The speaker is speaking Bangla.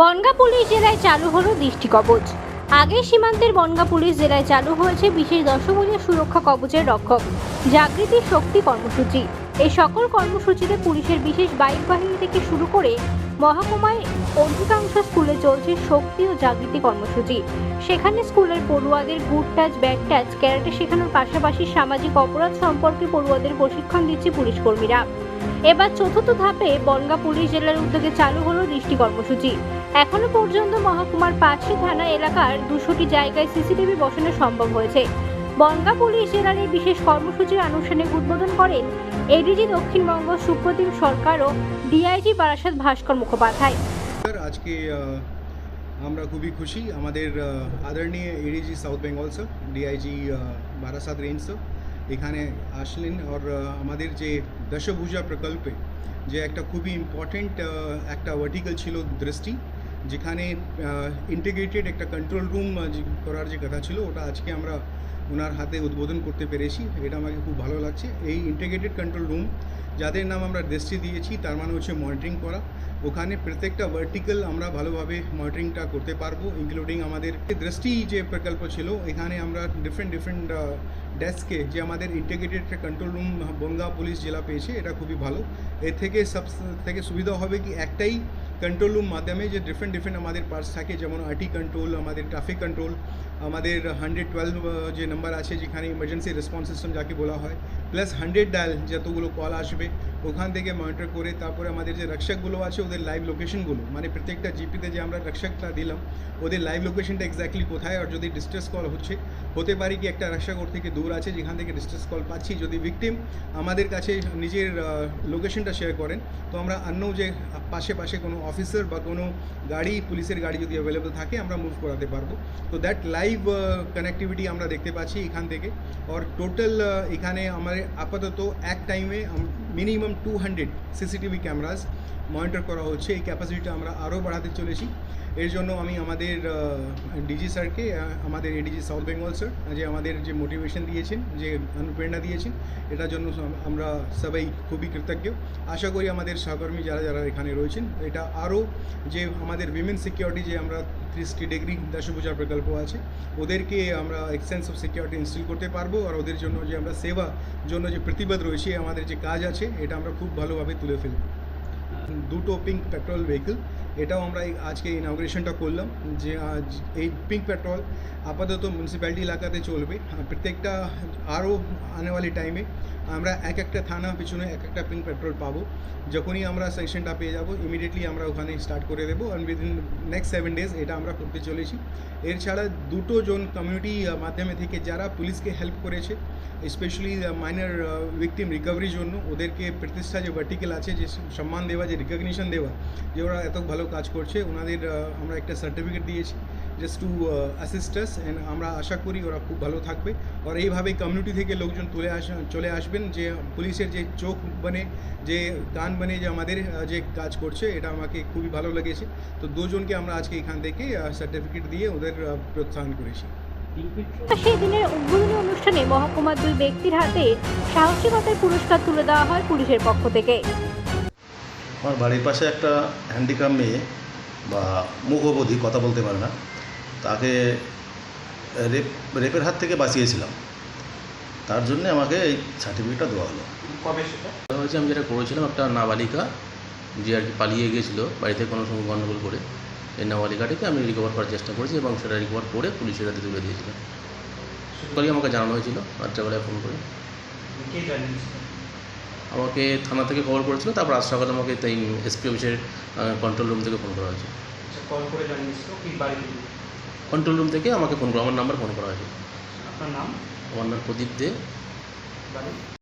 বনগাঁ পুলিশ জেলায় চালু হলো দৃষ্টি কবচ। আগে সীমান্তের বনগাঁ পুলিশ জেলায় চালু হয়েছে বিশেষ দশমূল্য সুরক্ষা কবচের রক্ষক জাগৃতি শক্তি কর্মসূচি। এই সকল কর্মসূচিতে পুলিশের বিশেষ বাইক বাহিনী থেকে শুরু করে মহকুমায় অধিকাংশ স্কুলে চলছে শক্তি ও জাগৃতি কর্মসূচি। সেখানে স্কুলের পড়ুয়াদের good touch bad touch karate শেখানোর পাশাপাশি সামাজিক অপরাধ সম্পর্কে পড়ুয়াদের প্রশিক্ষণ দিচ্ছে পুলিশ কর্মীরা। এবার চতুর্থ ধাপে বনগাঁ পুলিশ জেলার উদ্যোগে চালু হলো দৃষ্টি কর্মসূচি। এখনো পর্যন্ত মহকুমার 5টি থানা এলাকার 200টি জায়গায় সিসিটিভি বসানো সম্ভব হয়েছে। বনগাঁ পুলিশ জেলার এই বিশেষ কর্মসূচির আনুষ্ঠানিক উদ্বোধন করেন এডিজি দক্ষিণবঙ্গ সুপ্রতিম সরকার ও ডিআইজি বারাসাত ভাস্কর মুখোপাধ্যায়। আজকে আমরা খুবই খুশি, আমাদের আদরণীয় ADG south Bengal sir, DIG Barasat range sir এখানে আসলেন। আর আমাদের যে দশভুজা প্রকল্পে যে একটা খুবই ইম্পর্টেন্ট একটা ভার্টিক্যাল ছিল দৃষ্টি, যেখানে ইন্টিগ্রেটেড একটা কন্ট্রোল রুম করার যে কথা ছিল, ওটা আজকে আমরা ওনার হাতে উদ্বোধন করতে পেরেছি। এটা আমাকে খুব ভালো লাগছে। এই ইন্টিগ্রেটেড কন্ট্রোল রুম যাদের নাম আমরা দৃষ্টি দিয়েছি, তার মানে হচ্ছে মনিটরিং করা। ওখানে প্রত্যেকটা ভার্টিক্যাল আমরা ভালোভাবে মনিটরিংটা করতে পারবো, ইনক্লুডিং আমাদের দৃষ্টি যে প্রকল্প ছিল, এখানে আমরা ডিফারেন্ট ডেস্কে যে আমাদের ইন্টিগ্রেটেড একটা কন্ট্রোল রুম বনগাঁ পুলিশ জেলা পেয়েছে, এটা খুবই ভালো। এর থেকে সব থেকে সুবিধা হবে কি একটাই কন্ট্রোল রুম মাধ্যমে যে ডিফারেন্ট আমাদের পার্টস থাকে, যেমন আরটি কন্ট্রোল, আমাদের ট্রাফিক কন্ট্রোল, আমাদের 112 যে নাম্বার আছে যেখানে ইমার্জেন্সি রেসপন্স সিস্টেম যাকে বলা হয়, প্লাস 100 ডায়াল যতগুলো কল আসবে ওখান থেকে মনিটর করে, তারপরে আমাদের যে রক্ষকগুলো আছে ওদের লাইভ লোকেশনগুলো, মানে প্রত্যেকটা জিপিতে যে আমরা রক্ষকটা দিলাম ওদের লাইভ লোকেশনটা এক্স্যাক্টলি কোথায়, আর যদি ডিস্ট্রেস কল হতে পারে কি একটা রক্ষক ওর থেকে দূর আছে যেখান থেকে ডিস্ট্রেস কল পাচ্ছি, যদি ভিকটিম আমাদের কাছে নিজের লোকেশনটা শেয়ার করেন, তো আমরা অন্য যে পাশে কোনো অফিসার বা কোনো গাড়ি, পুলিশের গাড়ি যদি অ্যাভেলেবল থাকে আমরা মুভ করাতে পারবো। তো দ্যাট লাইভ কানেক্টিভিটি আমরা দেখতে পাচ্ছি এখান থেকে। আর টোটাল এখানে আমাদের আপাতত এক টাইমে মিনিমাম 200 সিসিটিভি ক্যামেরাস মনিটর করা হচ্ছে। এই ক্যাপাসিটিটা আমরা আরও বাড়াতে চলেছি। এর জন্য আমি আমাদের ডিজি স্যারকে, আমাদের এডিজি সাউথ বেঙ্গল স্যার যে আমাদের যে মোটিভেশন দিয়েছেন, যে অনুপ্রেরণা দিয়েছেন, এটার জন্য আমরা সবাই খুবই কৃতজ্ঞ। আশা করি আমাদের সহকর্মী যারা এখানে রয়েছেন, এটা আরও যে আমাদের উইমেন সিকিউরিটি যে আমরা 360 ডিগ্রি দশভুজা প্রকল্প আছে, ওদেরকে আমরা এক সেন্স অফ সিকিউরিটি ইনস্টল করতে পারবো। আর ওদের জন্য যে আমরা সেবা জন্য যে প্রতিবদ্ধ রয়েছে, আমাদের যে কাজ আছে, এটা আমরা খুব ভালোভাবে তুলে ফেলব। দুটো পিঙ্ক পেট্রোল ভেহিকল, এটাও আমরা আজকে ইনঅগ্রেশনটা করলাম। যে এই পিঙ্ক পেট্রোল আপাতত মিউনিসিপ্যালিটি এলাকাতে চলবে। প্রত্যেকটা আরও আনেওয়ালি টাইমে আমরা এক একটা থানা পিছনে এক একটা পিঙ্ক পেট্রোল পাবো। যখনই আমরা সেকশনটা পেয়ে যাবো, ইমিডিয়েটলি আমরা ওখানে স্টার্ট করে দেবো। অ্যান্ড উইদিন নেক্সট 7 days এটা আমরা করতে চলেছি। এর ছাড়া দুটো জন কমিউনিটি মাধ্যমে থেকে যারা পুলিশকে হেল্প করেছে, স্পেশালি মাইনর ভিকটিম রিকভারির জন্য, ওদেরকে প্রতিষ্ঠা যে ভার্টিক্যাল আছে, যে সম্মান দেওয়া, যে রিকগনিশন দেওয়া, যে ওরা এত ভালো কাজ করছে, ওনাদের আমরা একটা সার্টিফিকেট দিয়েছি just two assist us. And আমরা আশা করি ওরা খুব ভালো থাকবে। আর এইভাবেই কমিউনিটি থেকে লোকজন চলে আসবেন, যে পুলিশের যে চোখ বনে, যে কান বনে, যে আমাদের যে কাজ করছে, এটা আমাকে খুবই ভালো লেগেছে। তো দুজনকে আমরা আজকে এখান থেকে সার্টিফিকেট দিয়ে ওদের প্রোৎসাহন করেছি। সেই দিনের উদ্বোধনী অনুষ্ঠানে মহকুমার 2 ব্যক্তির হাতে সাহসিকতার পুরস্কার তুলে দেওয়া হয় পুলিশের পক্ষ থেকে। আমার বাড়ির পাশে একটা হ্যান্ডিক্যাপ মেয়ে বা মুখবধি, কথা বলতে পারে না, তাকে রেপের হাত থেকে বাঁচিয়েছিলাম। তার জন্য আমাকে এই সার্টিফিকেটটা দেওয়া হলো। কবে সেটা হয়েছে? আমি যেটা করেছিলাম, একটা নাবালিকা যে আর কি পালিয়ে গিয়েছিলো বাড়িতে কোনো সময় গণ্ডগোল করে, এই নাবালিকাটিকে আমি রিকভার করার চেষ্টা করেছি এবং সেটা রিকভার করে পুলিশের হাতে তুলে দিয়েছিলাম। সকালে আমাকে জানানো হয়েছিল, রাত্রেবেলায় ফোন করে কে জানিয়েছিল? আমাকে থানা থেকে খবর করেছিল, তারপর আজ সকালে আমাকে তাই এসপি অফিসের কন্ট্রোল রুম থেকে ফোন করা হয়েছে। কল করে জানিয়েছিল কি বাড়ি? কন্ট্রোল রুম থেকে আমাকে ফোন করা, আমার নাম্বার ফোন করা হয়েছে। আপনার নাম? আমার নাম প্রদীপ দে। বাড়ি?